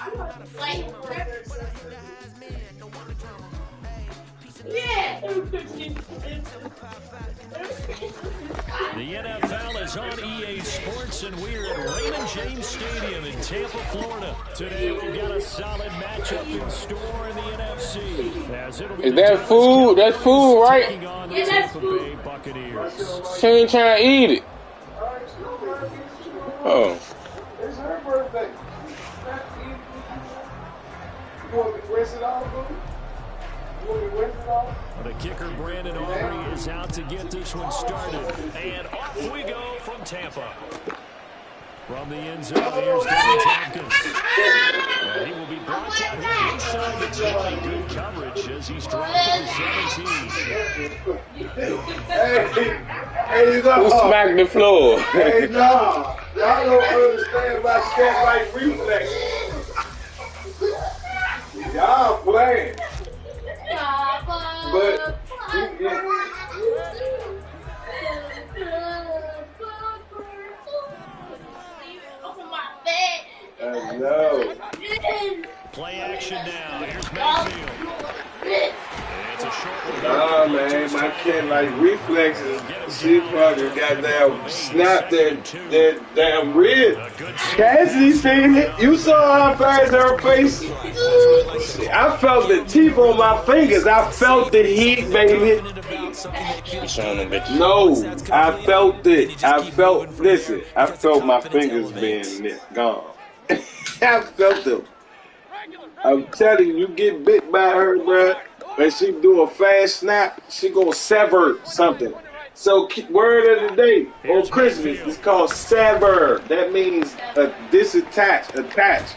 The NFL is on EA Sports, and we're at Raymond James Stadium in Tampa, Florida. Today, we've got a solid matchup in store in the NFC. Is that food? That's food, right? Yeah, that's food. Buccaneers. She ain't trying to eat it. Oh. It's her birthday. You want to rest it off, boo? The kicker, Brandon Aubrey, is out to get this one started. And off we go from Tampa. From the end zone, here's Danny Tompkins. And he will be brought down here inside the 20. Good coverage as he's dropped to the 17. Hey, who smacked the floor? Hey, no. Y'all don't understand about cat-like reflexes. Y'all playing. But I know. Play action now. Here's Mayfield. It's a short one. Nah, man, my cat like reflexes. She fucking goddamn snapped that damn rib. Cassidy seen it. You saw how fast her face. I felt the teeth on my fingers. I felt the heat, baby. No, I felt it. I felt my fingers being gone. I felt them. I'm telling you, you get bit by her, bruh, and she do a fast snap, she gonna sever something. So, word of the day on Christmas is called sever. That means disattach, attach.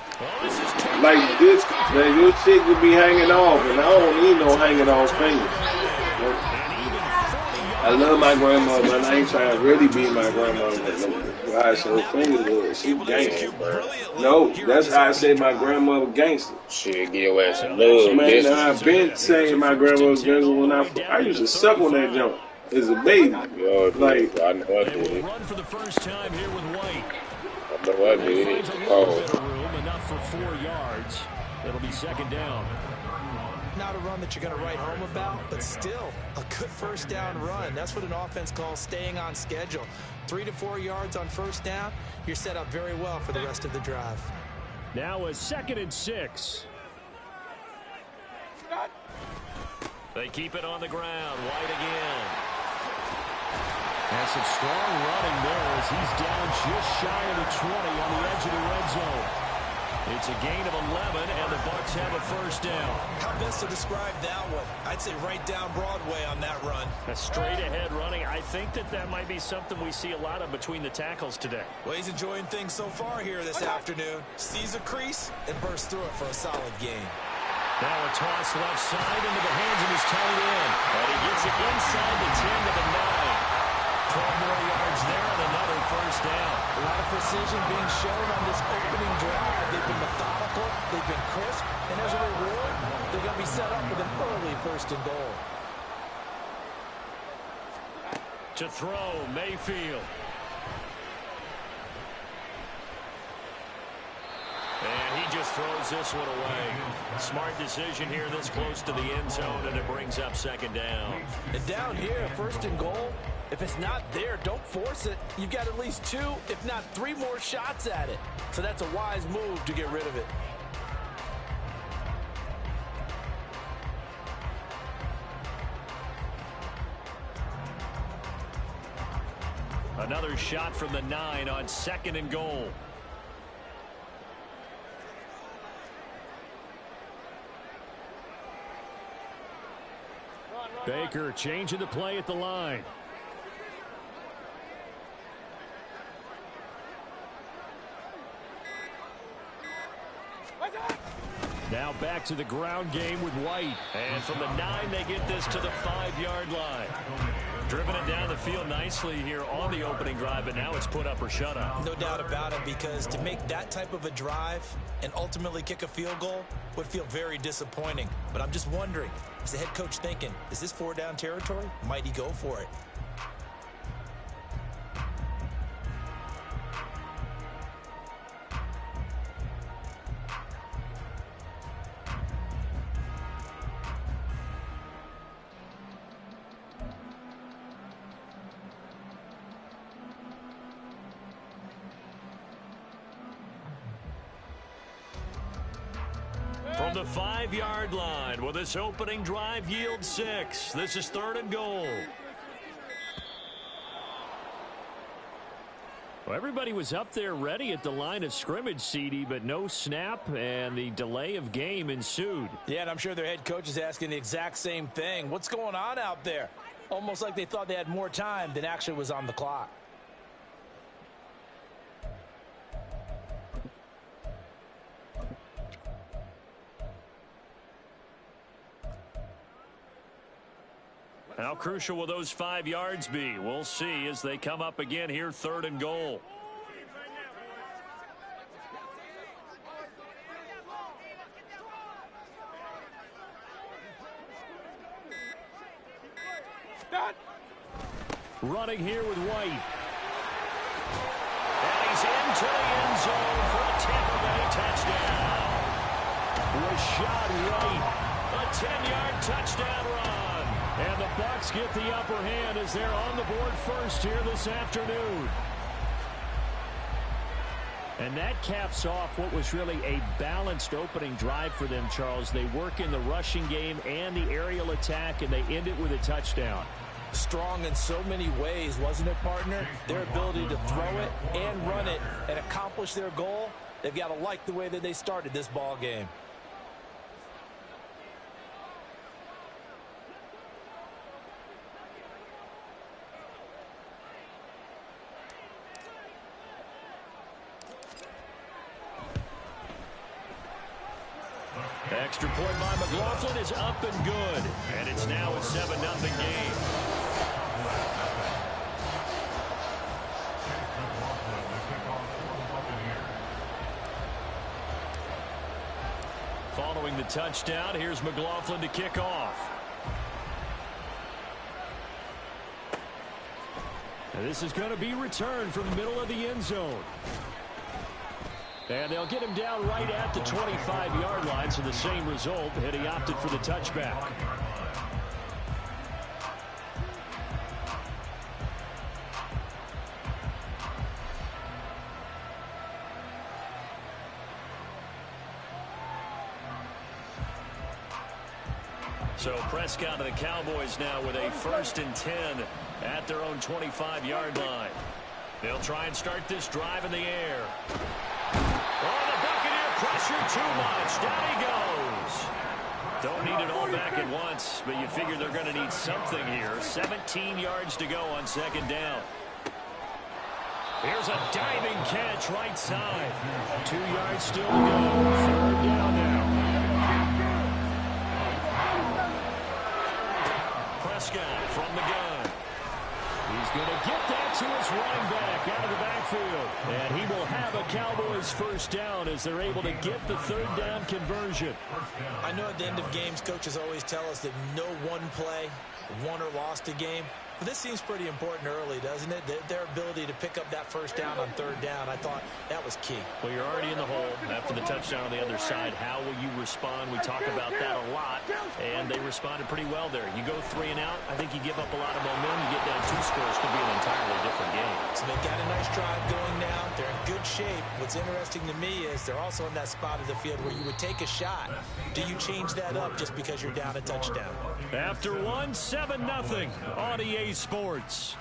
Like this, man, your shit would be hanging off, and I don't need no hanging off fingers. I love my grandmother, but I ain't trying to really be my grandmother. How I say her fingers was. She gangster, bro. No, that's how I say my grandmother gangster. Shit, give your ass a love, man. I've been saying my grandmother gangster when I used to suck on that junk as a baby. Like, I know I did it. Run for the first time here with White. I know I did it. Oh. Enough for 4 yards. It'll be second down. Not a run that you're going to write home about, but still a good first down run. That's what an offense calls staying on schedule. 3 to 4 yards on first down, you're set up very well for the rest of the drive. Now a 2nd and 6. They keep it on the ground. White again. And some strong running there as he's down just shy of the 20 on the edge of the red zone. It's a gain of 11, and the Bucs have a first down. How best to describe that one? I'd say right down Broadway on that run. A straight-ahead running. I think that might be something we see a lot of between the tackles today. Well, he's enjoying things so far here this afternoon. Sees a crease and bursts through it for a solid gain. Now a toss left side into the hands of his tight end. And he gets it inside the 10 to the 9. 12 more yards there and another first down. A lot of precision being shown on this opening drive. They've been methodical, they've been crisp, and as a reward, they're going to be set up with an early first and goal. To throw, Mayfield. And he just throws this one away. Smart decision here this close to the end zone, and it brings up second down. And down here, first and goal, if it's not there, don't force it. You've got at least 2, if not 3 more shots at it. So that's a wise move to get rid of it. Another shot from the 9 on 2nd and goal. Baker changing the play at the line. Now back to the ground game with White. And from the 9, they get this to the 5-yard line. Driven it down the field nicely here on the opening drive, but now it's put up or shut up. No doubt about it, because to make that type of a drive and ultimately kick a field goal would feel very disappointing. But I'm just wondering, is the head coach thinking, is this 4-down territory? Might he go for it? From the 5-yard line, will this opening drive yield 6? This is 3rd and goal. Well, everybody was up there ready at the line of scrimmage, CD, but no snap, and the delay of game ensued. Yeah, and I'm sure their head coach is asking the exact same thing. What's going on out there? Almost like they thought they had more time than actually was on the clock. How crucial will those 5 yards be? We'll see as they come up again here, 3rd and goal. Running here with White. And he's into the end zone for a Tampa Bay touchdown. Rashad White, a 10-yard touchdown run. And the Bucs get the upper hand as they're on the board first here this afternoon. And that caps off what was really a balanced opening drive for them, Charles. They work in the rushing game and the aerial attack, and they end it with a touchdown. Strong in so many ways, wasn't it, partner? Their ability to throw it and run it and accomplish their goal, they've got to like the way that they started this ball game. Extra point by McLaughlin is up and good. And it's now a 7-0 game. Following the touchdown, here's McLaughlin to kick off. And this is going to be returned from the middle of the end zone. And they'll get him down right at the 25-yard line, so the same result, and he opted for the touchback. So Prescott and the Cowboys now with a 1st and 10 at their own 25-yard line. They'll try and start this drive in the air. Oh, the Buccaneer pressure too much. Down he goes. Don't need it all back at once, but you figure they're going to need something here. 17 yards to go on 2nd down. Here's a diving catch right side. 2 yards still to go. 3rd down now. Prescott from the gun. He's going to get that to his running back out of the backfield. And he will have a Cowboys 1st down as they're able to get the 3rd down conversion. I know at the end of games, coaches always tell us that no one play won or lost a game. But this seems pretty important early, doesn't it? Their ability to pick up that 1st down on 3rd down, I thought that was key. Well, you're already in the hole after the touchdown on the other side. How will you respond? We talk about that a lot, and they responded pretty well there. You go 3 and out, I think you give up a lot of momentum. You get down 2 scores, could be an entirely different game. So they've got a nice drive going now. They're in good shape. What's interesting to me is they're also in that spot of the field where you would take a shot. Do you change that up just because you're down a touchdown? After 1, 7-0 on EA Sports.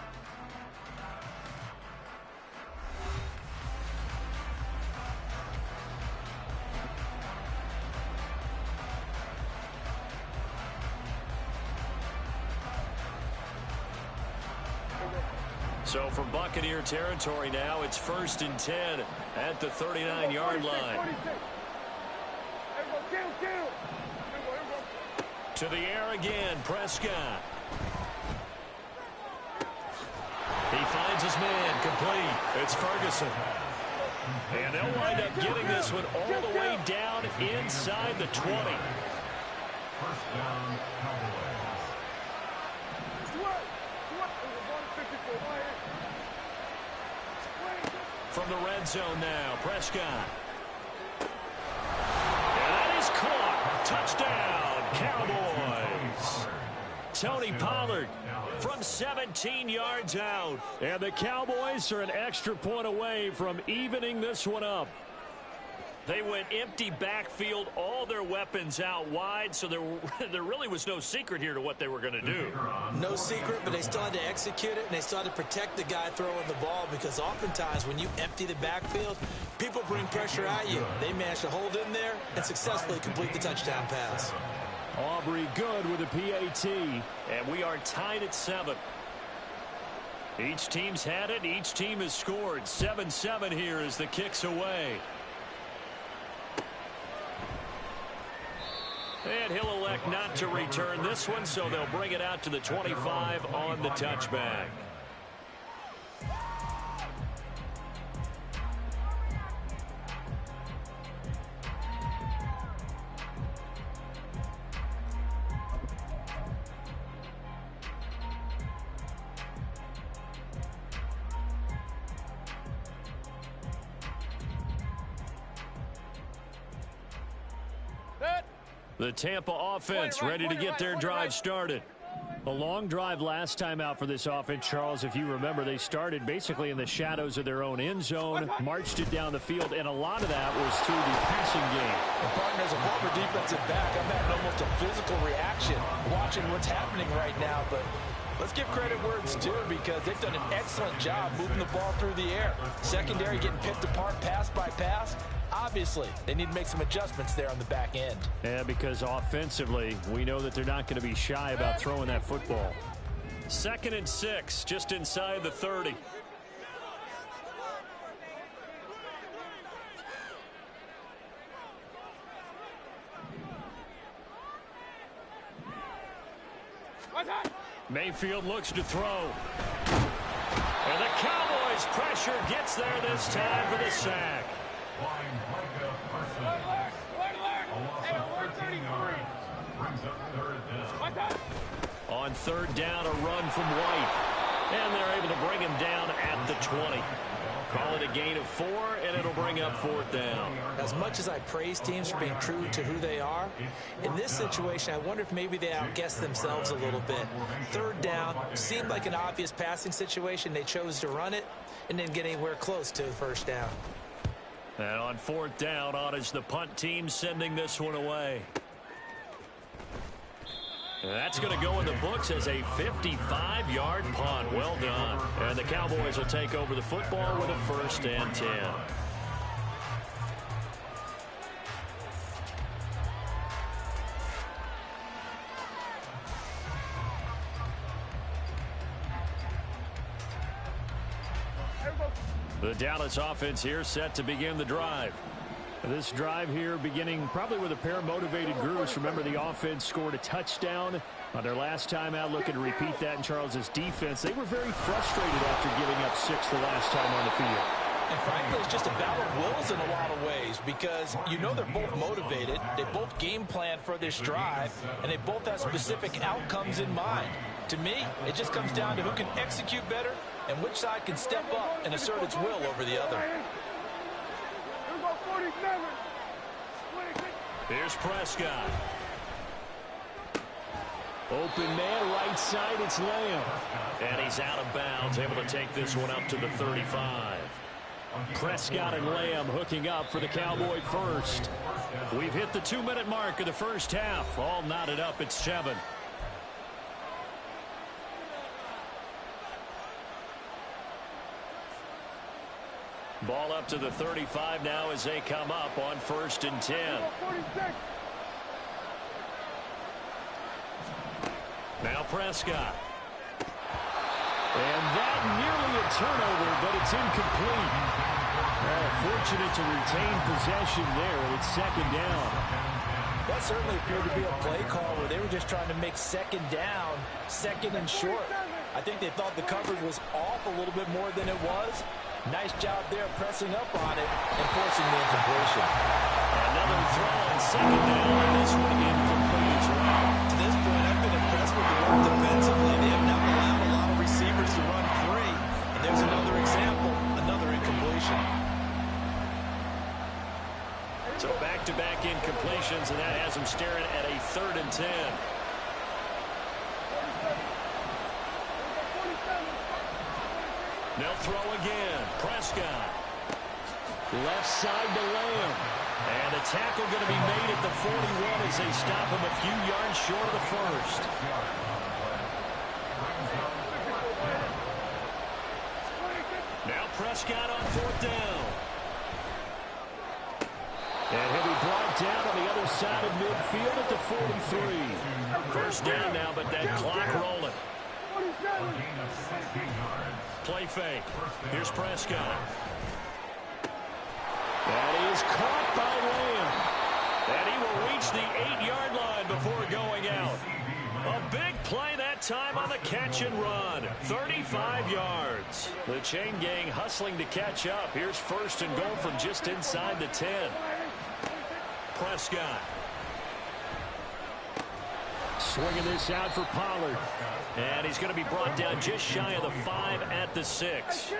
So from Buccaneer territory now, it's 1st and 10 at the 39-yard line. To the air again, Prescott. He finds his man, complete. It's Ferguson. And they'll wind up getting this one all the way down inside the 20. 1st down, Cowboys. From the red zone now, Prescott. And that is caught. Touchdown, Cowboys. Tony Pollard from 17 yards out. And the Cowboys are an extra point away from evening this one up. They went empty backfield, all their weapons out wide, so there really was no secret here to what they were going to do. No secret, but they still had to execute it, and they still had to protect the guy throwing the ball, because oftentimes when you empty the backfield, people bring pressure at you. They managed to hold in there and successfully complete the touchdown pass. Aubrey good with a PAT, and we are tied at 7. Each team's had it. Each team has scored. 7-7 here as the kick's away. And he'll elect not to return this one, so they'll bring it out to the 25 on the touchback. The Tampa offense ready to get their drive started. A long drive last time out for this offense, Charles. If you remember, they started basically in the shadows of their own end zone, marched it down the field, and a lot of that was through the passing game. And partner, as a former defensive back, I'm having almost a physical reaction watching what's happening right now. But let's give credit where it's due, because they've done an excellent job moving the ball through the air. Secondary getting picked apart pass by pass. Obviously, they need to make some adjustments there on the back end. Yeah, because offensively, we know that they're not going to be shy about throwing that football. 2nd and 6, just inside the 30. Mayfield looks to throw. And the Cowboys' pressure gets there this time for the sack. On 3rd down, a run from White. And they're able to bring him down at the 20. Call it a gain of 4, and it'll bring up 4th down. As much as I praise teams for being true to who they are, in this situation, I wonder if maybe they outguessed themselves a little bit. 3rd down seemed like an obvious passing situation. They chose to run it and didn't get anywhere close to the 1st down. And on 4th down, on is the punt team sending this one away. And that's going to go in the books as a 55-yard punt. Well done. And the Cowboys will take over the football with a 1st and 10. The Dallas offense here set to begin the drive. This drive here beginning probably with a pair of motivated groups. Remember, the offense scored a touchdown on their last time out. Looking to repeat that in Charles's defense. They were very frustrated after giving up 6 the last time on the field. And frankly, it's just a battle of wills in a lot of ways, because you know they're both motivated. They both game plan for this drive, and they both have specific outcomes in mind. To me, it just comes down to who can execute better and which side can step up and assert its will over the other. Here's Prescott. Open man, right side, it's Lamb. And he's out of bounds, able to take this one up to the 35. Prescott and Lamb hooking up for the Cowboy first. We've hit the 2-minute mark of the first half. All knotted up at 7. Ball up to the 35 now as they come up on 1st and 10. Now Prescott. And that nearly a turnover, but it's incomplete. Fortunate to retain possession there. It's 2nd down. That certainly appeared to be a play call where they were just trying to make 2nd down, 2nd and short. I think they thought the coverage was off a little bit more than it was. Nice job there pressing up on it and forcing the incompletion. Another throw on 2nd down, and this one incomplete as well. To this point, I've been impressed with the work defensively. They have not allowed a lot of receivers to run free. And there's another example, another incompletion. So back-to-back incompletions, and that has them staring at a 3rd and 10. They'll throw again. Prescott. Left side to Lamb. tackle going to be made at the 41 as they stop him a few yards short of the first. Now Prescott on 4th down. And he'll be brought down on the other side of midfield at the 43. First down now, but that clock rolling. Play fake. Here's Prescott. That is caught by Lamb. And he will reach the 8-yard line before going out. A big play that time on the catch and run. 35 yards. The chain gang hustling to catch up. Here's 1st and goal from just inside the 10. Prescott. Swinging this out for Pollard. And he's going to be brought down just shy of the 5 at the 6.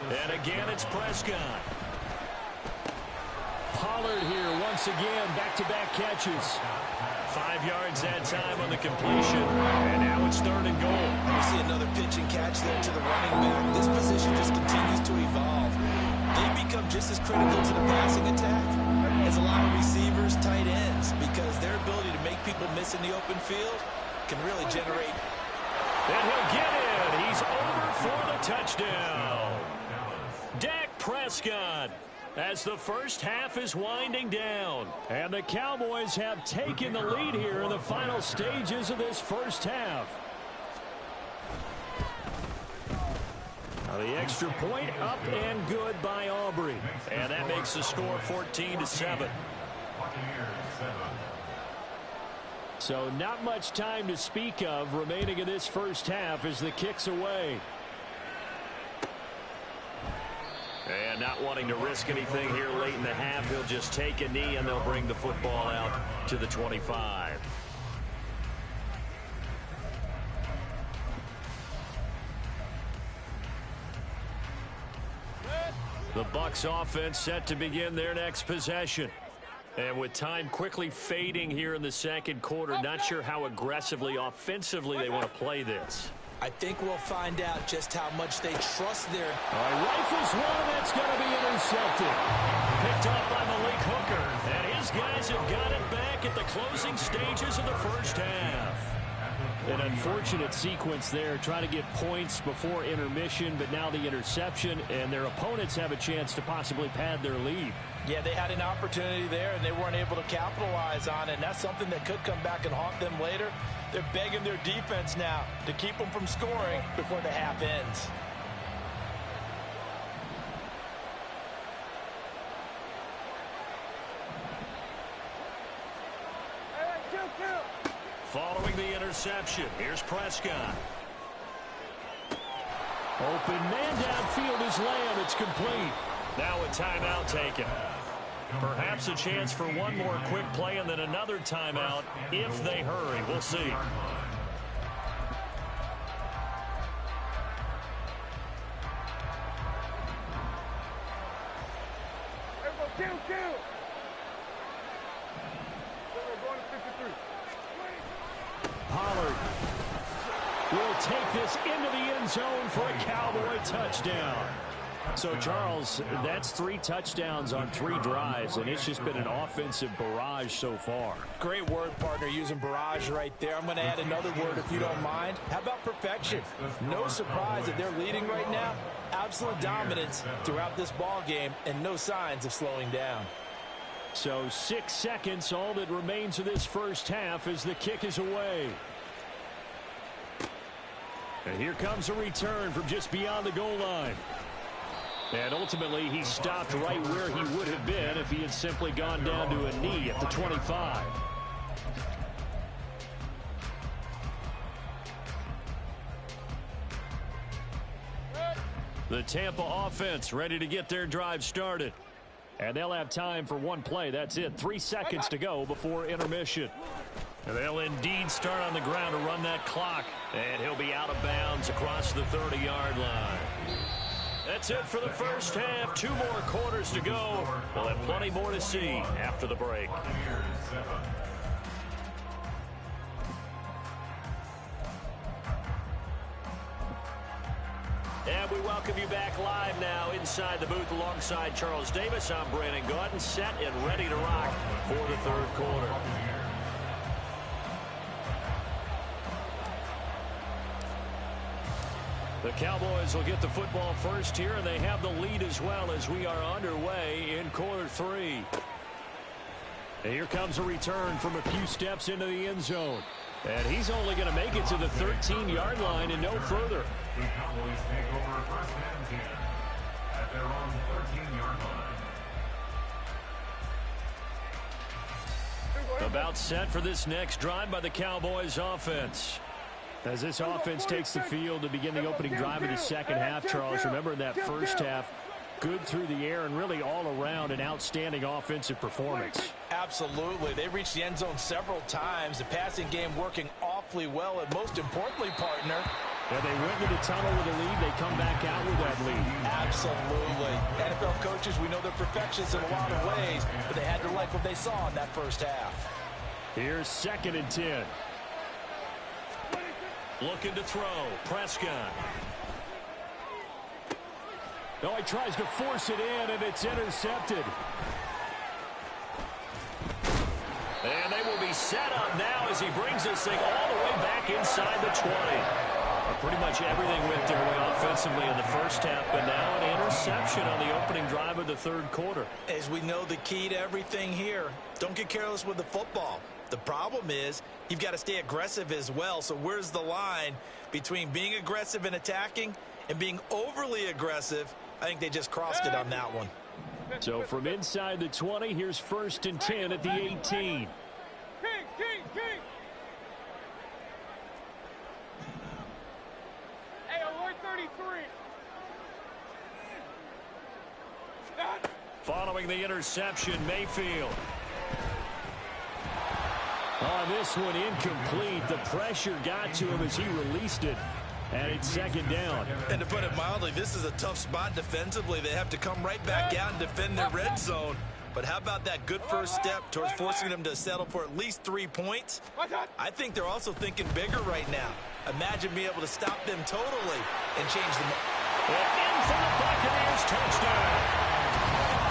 And again, it's Prescott. Pollard here once again, back-to-back catches. 5 yards that time on the completion. And now it's 3rd and goal. We see another pitch and catch there to the running back. This position just continues to evolve. They become just as critical to the passing attack as a lot of receivers, tight ends, because their ability to make people miss in the open field can really generate. And he'll get it. He's over for the touchdown. Dak Prescott, as the first half is winding down. And the Cowboys have taken the lead here in the final stages of this first half. Now the extra point up and good by Aubrey. And that makes the score 14-7. So not much time to speak of remaining in this first half as the kick's away. And not wanting to risk anything here late in the half, he'll just take a knee and they'll bring the football out to the 25. The Bucs offense set to begin their next possession. And with time quickly fading here in the second quarter, not sure how aggressively, offensively they want to play this. I think we'll find out just how much they trust their... Rifles one, that's going to be intercepted. Picked up by Malik Hooker. And his guys have got it back at the closing stages of the first half. An unfortunate sequence there, trying to get points before intermission, but now the interception, and their opponents have a chance to possibly pad their lead. Yeah, they had an opportunity there, and they weren't able to capitalize on it, and that's something that could come back and haunt them later. They're begging their defense now to keep them from scoring before the half ends. Following the interception, here's Prescott. Open man downfield is Lamb. It's complete. Now a timeout taken. Perhaps a chance for one more quick play and then another timeout if they hurry. We'll see. Pollard will take this into the end zone for a Cowboy touchdown. So, Charles, that's 3 touchdowns on 3 drives, and it's just been an offensive barrage so far. Great word, partner, using barrage right there. I'm going to add another word if you don't mind. How about perfection? No surprise that they're leading right now. Absolute dominance throughout this ball game and no signs of slowing down. So 6 seconds, all that remains of this first half as the kick is away. And here comes a return from just beyond the goal line. And ultimately, he stopped right where he would have been if he had simply gone down to a knee at the 25. The Tampa offense ready to get their drive started. And they'll have time for one play. That's it. 3 seconds to go before intermission. And they'll indeed start on the ground to run that clock. And he'll be out of bounds across the 30-yard line. That's it for the first half. 2 more quarters to go. We'll have plenty more to see after the break. And we welcome you back live now inside the booth alongside Charles Davis. I'm Brandon Gaudin, set and ready to rock for the third quarter. The Cowboys will get the football first here, and they have the lead as well as we are underway in quarter three. And here comes a return from a few steps into the end zone. And he's only going to make it to the 13-yard line and no further. The Cowboys take over first and 10 at their own 13-yard line. About set for this next drive by the Cowboys offense. As this offense takes the field to begin the opening drive of the second half, Charles, remember in that first half, good through the air and really all around an outstanding offensive performance. Absolutely. They reached the end zone several times. The passing game working awfully well. And most importantly, partner, yeah, they went into the tunnel with a lead. They come back out with that lead. Absolutely. NFL coaches, we know they're perfectionists in a lot of ways, but they had to like what they saw in that first half. Here's 2nd and 10. Looking to throw. Prescott. No, he tries to force it in, and it's intercepted. And they will be set up now as he brings this thing all the way back inside the 20. Pretty much everything went their way offensively in the first half, but now an interception on the opening drive of the third quarter. As we know, the key to everything here, don't get careless with the football. The problem is you've got to stay aggressive as well. So where's the line between being aggressive and attacking and being overly aggressive? I think they just crossed it on that one. So from inside the 20, here's 1st and 10 at the 18. Hey, alert 33. Following the interception, Mayfield. On this one, incomplete. The pressure got to him as he released it. And it's 2nd down. And to put it mildly, this is a tough spot defensively. They have to come right back out and defend their red zone. But how about that good first step towards forcing them to settle for at least 3 points? I think they're also thinking bigger right now. Imagine being able to stop them totally and change them. In for the Buccaneers, touchdown.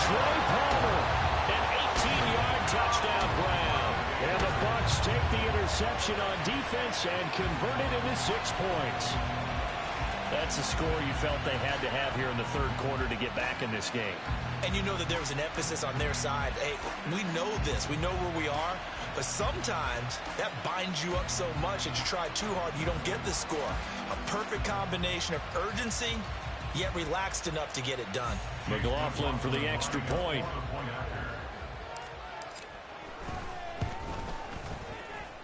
Trey Palmer, an 18-yard touchdown grab. And the Bucs take the interception on defense and convert it into 6 points. That's the score you felt they had to have here in the third quarter to get back in this game. And you know that there was an emphasis on their side. Hey, we know this. We know where we are. But sometimes that binds you up so much that you try too hard, you don't get the score. A perfect combination of urgency, yet relaxed enough to get it done. McLaughlin for the extra point.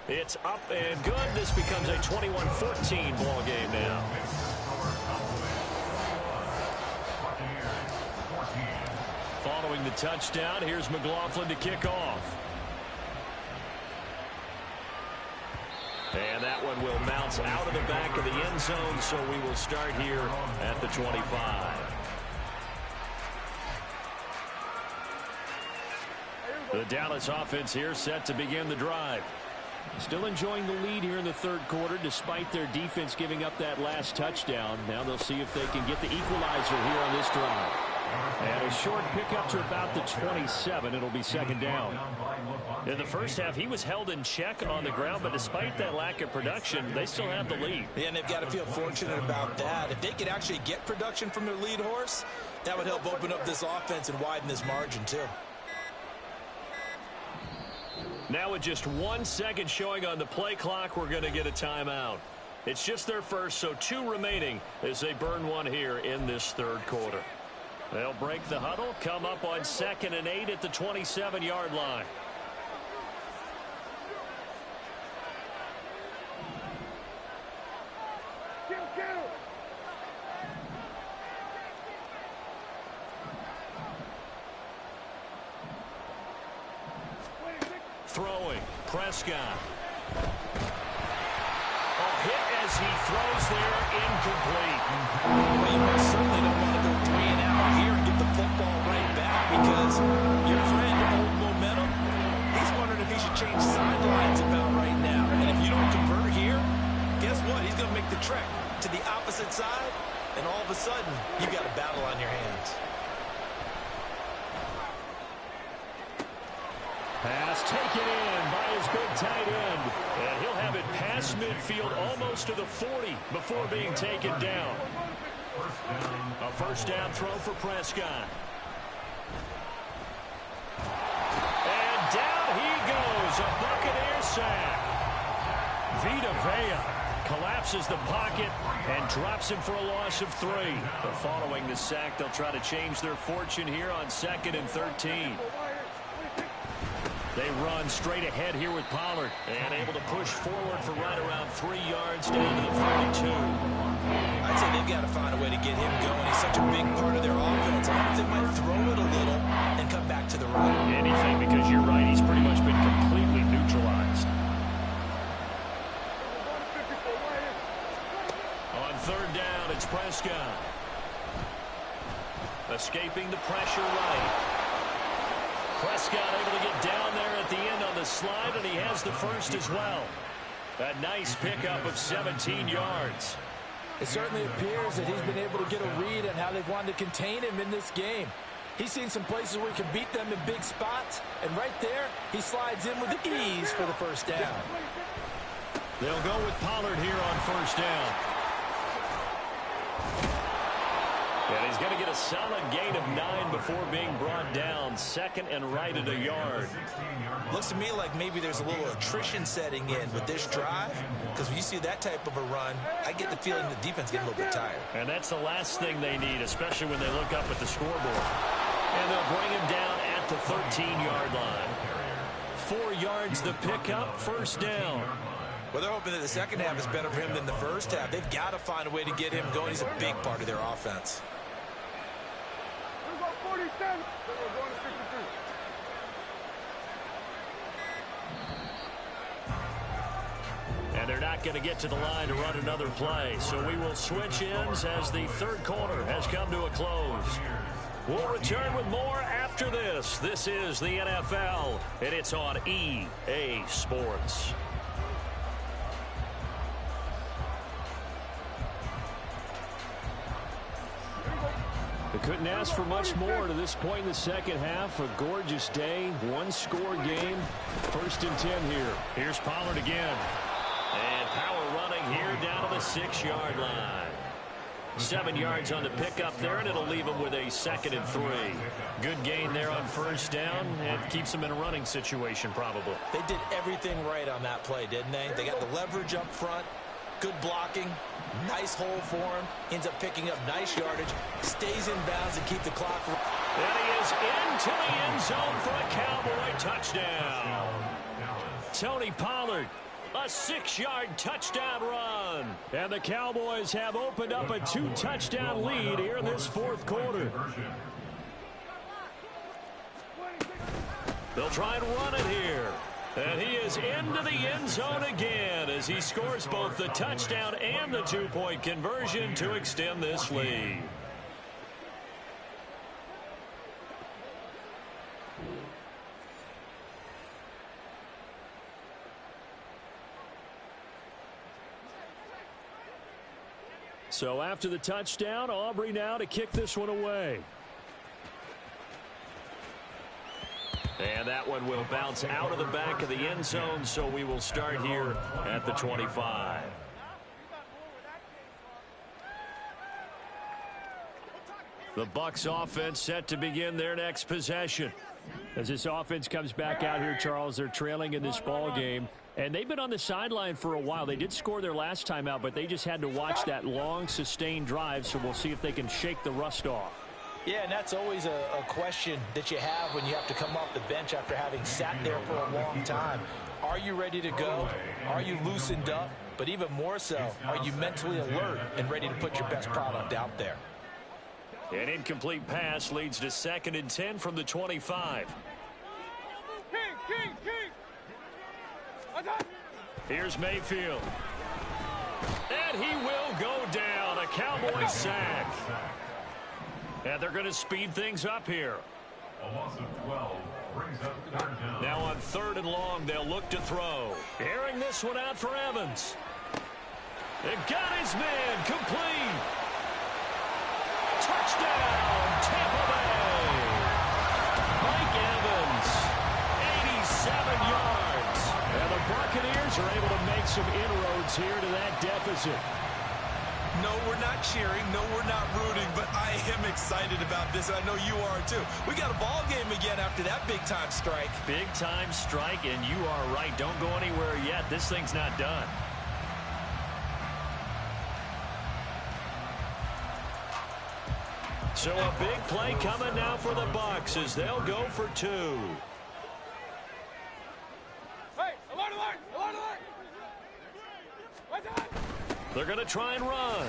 It's up and good. This becomes a 21-14 ball game now. Following the touchdown, here's McLaughlin to kick off. And that one will bounce out of the back of the end zone, so we will start here at the 25. The Dallas offense here set to begin the drive. Still enjoying the lead here in the third quarter despite their defense giving up that last touchdown. Now they'll see if they can get the equalizer here on this drive. And a short pickup to about the 27. It'll be 2nd down. In the first half, he was held in check on the ground, but despite that lack of production, they still have the lead. Yeah, and they've got to feel fortunate about that. If they could actually get production from their lead horse, that would help open up this offense and widen this margin too. Now with just 1 second showing on the play clock, we're going to get a timeout. It's just their first, so 2 remaining as they burn one here in this third quarter. They'll break the huddle, come up on 2nd and 8 at the 27-yard line. Throwing, Prescott. Hit as he throws there, incomplete. Well, you most certainly don't want to go 3 and out here and get the football right back because your friend, old momentum, he's wondering if he should change sidelines about right now. And if you don't convert here, guess what? He's going to make the trek to the opposite side, and all of a sudden, you've got a battle on your hands. Pass taken in by his big tight end. And he'll have it past midfield almost to the 40 before being taken down. A first down throw for Prescott. And down he goes. A Buccaneer sack. Vita Vea collapses the pocket and drops him for a loss of 3. But following the sack, they'll try to change their fortune here on 2nd and 13. They run straight ahead here with Pollard and able to push forward for right around 3 yards down to the 42. I'd say they've got to find a way to get him going. He's such a big part of their offense. I wonder if they might throw it a little and come back to the run. Anything, because you're right. He's pretty much been completely neutralized. On 3rd down, it's Prescott. Escaping the pressure right. Prescott able to get down there at the end on the slide, and he has the first as well. A nice pickup of 17 yards. It certainly appears that he's been able to get a read on how they've wanted to contain him in this game. He's seen some places where he can beat them in big spots, and right there, he slides in with ease for the first down. They'll go with Pollard here on 1st down. And he's going to get a solid gain of 9 before being brought down. 2nd and right at a yard. Looks to me like maybe there's a little attrition setting in with this drive, because when you see that type of a run, I get the feeling the defense getting a little bit tired. And that's the last thing they need, especially when they look up at the scoreboard. And they'll bring him down at the 13-yard line. 4 yards the pickup, 1st down. Well, they're hoping that the second half is better for him than the first half. They've got to find a way to get him going. He's a big part of their offense. And they're not going to get to the line to run another play. So we will switch ends as the 3rd quarter has come to a close. We'll return with more after this. This is the NFL, and it's on EA Sports. They couldn't ask for much more to this point in the second half. A gorgeous day, 1-score game. 1st and 10 here. Here's Pollard again. And power running here down to the 6-yard line. 7 yards on the pickup there, and it'll leave him with a 2nd and 3. Good gain there on 1st down, and keeps him in a running situation probably. They did everything right on that play, didn't they? They got the leverage up front, good blocking, nice hole for him, ends up picking up nice yardage, stays in bounds and keep the clock. And he is into the end zone for a Cowboy touchdown. Tony Pollard. A 6-yard touchdown run. And the Cowboys have opened up a 2-touchdown lead here in this 4th quarter. They'll try and run it here. And he is into the end zone again as he scores both the touchdown and the 2-point conversion to extend this lead. So after the touchdown, Aubrey now to kick this one away. And that one will bounce out of the back of the end zone, so we will start here at the 25. The Bucs offense set to begin their next possession. As this offense comes back out here, Charles, they're trailing in this ball game. And they've been on the sideline for a while. They did score their last time out, but they just had to watch that long, sustained drive, so we'll see if they can shake the rust off. Yeah, and that's always a question that you have when you have to come off the bench after having sat there for a long time. Are you ready to go? Are you loosened up? But even more so, are you mentally alert and ready to put your best product out there? An incomplete pass leads to 2nd and 10 from the 25. Here's Mayfield. And he will go down. A Cowboy sack. And they're going to speed things up here. A loss of 12 brings up 3rd down. Now on 3rd and long, they'll look to throw. Airing this one out for Evans. They got his man complete. Touchdown, Tampa Bay. Mike Evans, 87 yards. And the Buccaneers are able to make some inroads here to that deficit. No, we're not cheering. No, we're not rooting. But I am excited about this, and I know you are too. We got a ball game again after that big-time strike. Big-time strike, and you are right. Don't go anywhere yet. This thing's not done. So a big play coming now for the Bucs as they'll go for 2. Hey, alert, alert, alert, alert. What's that? They're going to try and run.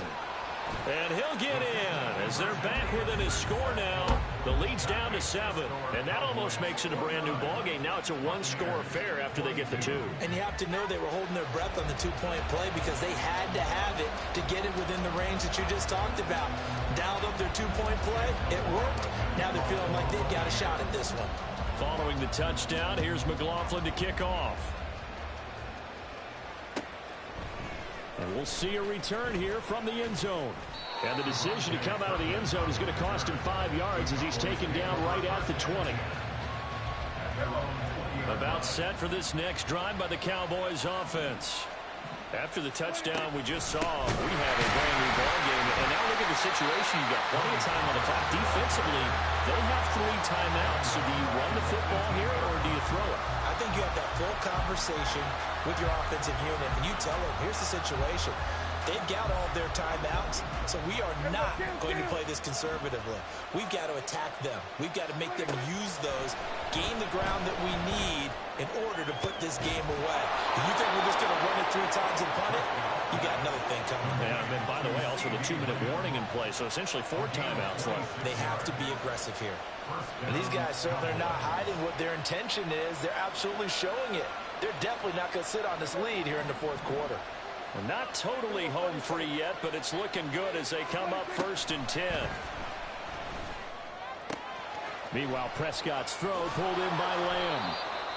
And he'll get in as they're back within his score now. The lead's down to 7. And that almost makes it a brand-new ballgame. Now it's a one-score affair after they get the 2. And you have to know they were holding their breath on the two-point play because they had to have it to get it within the range that you just talked about. Dialed up their two-point play. It worked. Now they're feeling like they've got a shot at this one. Following the touchdown, here's McLaughlin to kick off. And we'll see a return here from the end zone. And the decision to come out of the end zone is going to cost him 5 yards as he's taken down right at the 20. About set for this next drive by the Cowboys offense. After the touchdown we just saw, we have a brand new ball game. And now look at the situation. You've got plenty of time on the clock. Defensively, they have 3 timeouts. So do you run the football here or do you throw it? I think you have that full conversation with your offensive unit, and you tell them, here's the situation. They've got all of their timeouts, so we are not going to play this conservatively. We've got to attack them. We've got to make them use those, gain the ground that we need in order to put this game away. And you think we're just going to run it 3 times and punt it? You got another thing coming. Yeah, and by the way, also the 2-minute warning in play, so essentially 4 timeouts left. They have to be aggressive here. And these guys certainly are not hiding what their intention is. They're absolutely showing it. They're definitely not going to sit on this lead here in the 4th quarter. Well, not totally home free yet, but it's looking good as they come up 1st and 10. Meanwhile, Prescott's throw pulled in by Lamb.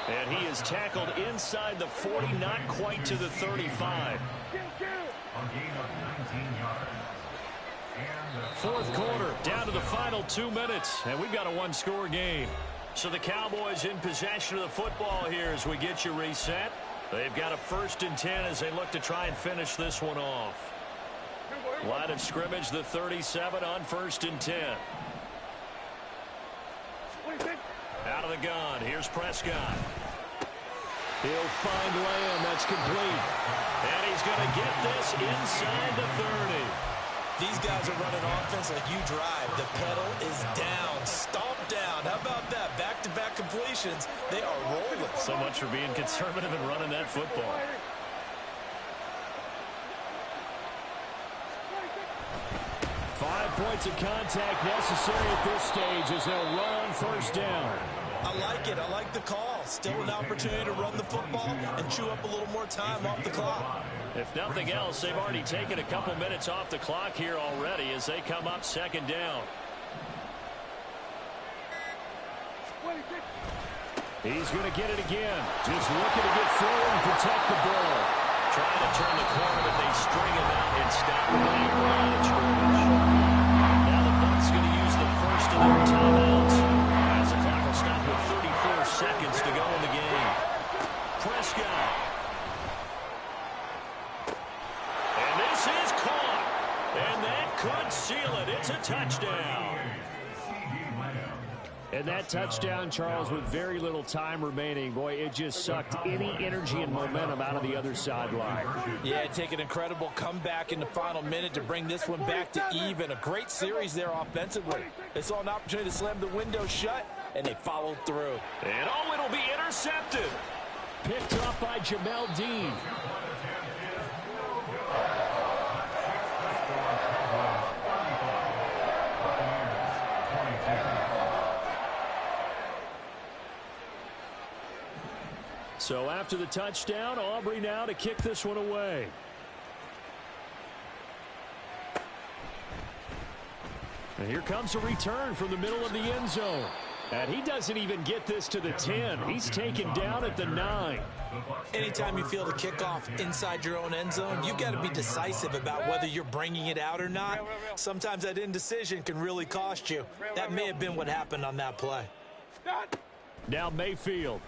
And he is tackled inside the 40, not quite to the 35. A gain of 19 yards. And 4th quarter, down to the final 2 minutes, and we've got a one-score game. So the Cowboys in possession of the football here as we get you reset. They've got a 1st and 10 as they look to try and finish this one off. Line of scrimmage, the 37 on 1st and 10. Out of the gun, here's Prescott. He'll find Lamb, that's complete. And he's going to get this inside the 30. These guys are running offense like you drive. The pedal is down, stomp down. How about that? Back-to-back completions. They are rolling. So much for being conservative and running that football. Five points of contact necessary at this stage as they'll run on 1st down. I like it. I like the call. Still an opportunity to run the football and chew up a little more time off the clock. If nothing else, they've already taken a couple minutes off the clock here already as they come up 2nd down. He's going to get it again. Just looking to get forward and protect the ball. Trying to turn the corner, but they string him out and stop him at the line of scrimmage. Now the Bucs going to use the 1st of their timeouts as the clock will stop with 34 seconds to go in the game. Prescott. And this is caught. And that could seal it. It's a touchdown. And that touchdown, Charles, with very little time remaining, boy, it just sucked any energy and momentum out of the other sideline. Yeah, take an incredible comeback in the final minute to bring this one back to even. A great series there offensively. They saw an opportunity to slam the window shut, and they followed through. And oh, it'll be intercepted. Picked up by Jamel Dean. So after the touchdown, Aubrey now to kick this one away. And here comes a return from the middle of the end zone. And he doesn't even get this to the 10. He's taken down at the 9. Anytime you feel the kickoff inside your own end zone, you've got to be decisive about whether you're bringing it out or not. Sometimes that indecision can really cost you. That may have been what happened on that play. Now Mayfield.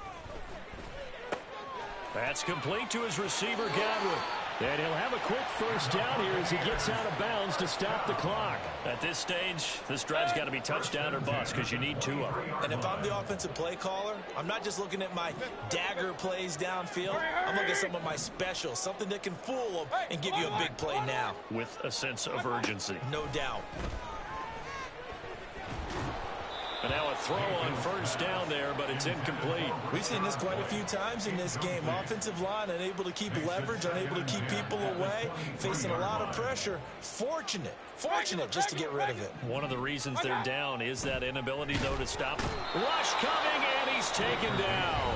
That's complete to his receiver, Godwin. And he'll have a quick first down here as he gets out of bounds to stop the clock. At this stage, this drive's got to be touchdown or bust because you need 2 of them. And if I'm the offensive play caller, I'm not just looking at my dagger plays downfield. I'm looking at some of my specials, something that can fool them and give you a big play now. With a sense of urgency. No doubt. And now a throw on first down there, but it's incomplete. We've seen this quite a few times in this game. Offensive line unable to keep leverage, unable to keep people away, facing a lot of pressure. Fortunate just to get rid of it. One of the reasons they're down is that inability, though, to stop. Rush coming, and he's taken down.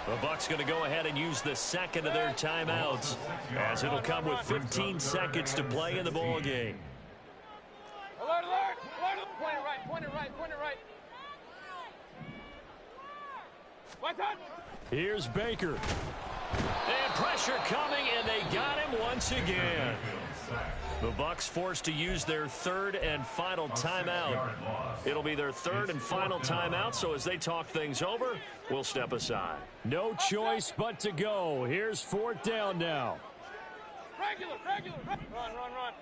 The Bucs going to go ahead and use the second of their timeouts, as it'll come with 15 seconds to play in the ball game. Alert, alert! Point it right, point it right, point it right. What's up? Here's Baker. And pressure coming, and they got him once again. The Bucs forced to use their third and final timeout. It'll be their third and final timeout, so as they talk things over, we'll step aside. No choice but to go. Here's 4th down now. Regular. Run.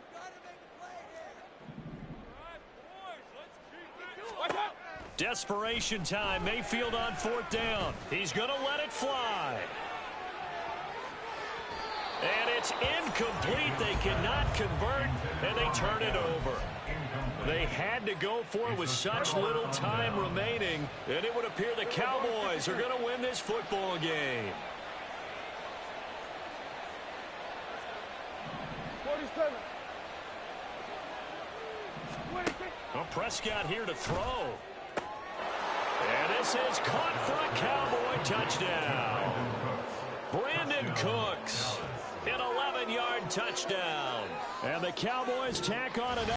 What's up? Desperation time. Mayfield on 4th down. He's going to let it fly. And it's incomplete. They cannot convert, and they turn it over. They had to go for it with such little time remaining, and it would appear the Cowboys are going to win this football game. 47. 26. Well, Prescott here to throw. And this is caught for a Cowboy touchdown. Brandon Cooks, an 11-yard touchdown. And the Cowboys tack on another.